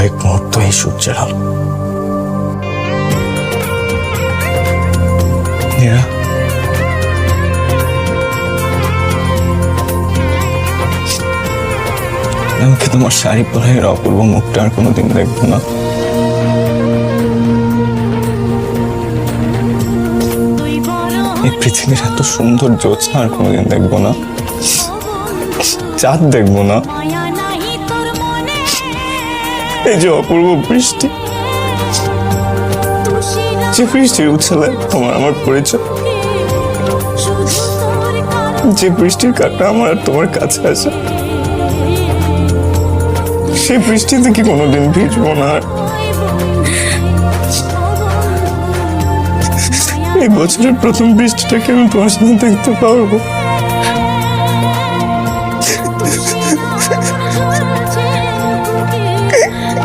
কয়েক মুহূর্ত এই সূর্যের আলো। নীরা, আমি কি তোমার শাড়ি পরা এর অপূর্ব মুখটা আর কোনোদিন দেখবো না? এই পৃথিবীর এত সুন্দর জ্যোৎস্না আর কোনোদিন দেখবো না? চাঁদ দেখবো না? এই যে অপূর্ব বৃষ্টি, যে বৃষ্টির উচ্ছলে তোমার আমার পরিচয়, যে বৃষ্টির কাটা আমার আর তোমার কাছে আসে, সেই বৃষ্টিতে কি কোনোদিন ভিজবো না? এই বছরের প্রথম বৃষ্টিটাকে আমি তোমার সাথে দেখতে পারবো?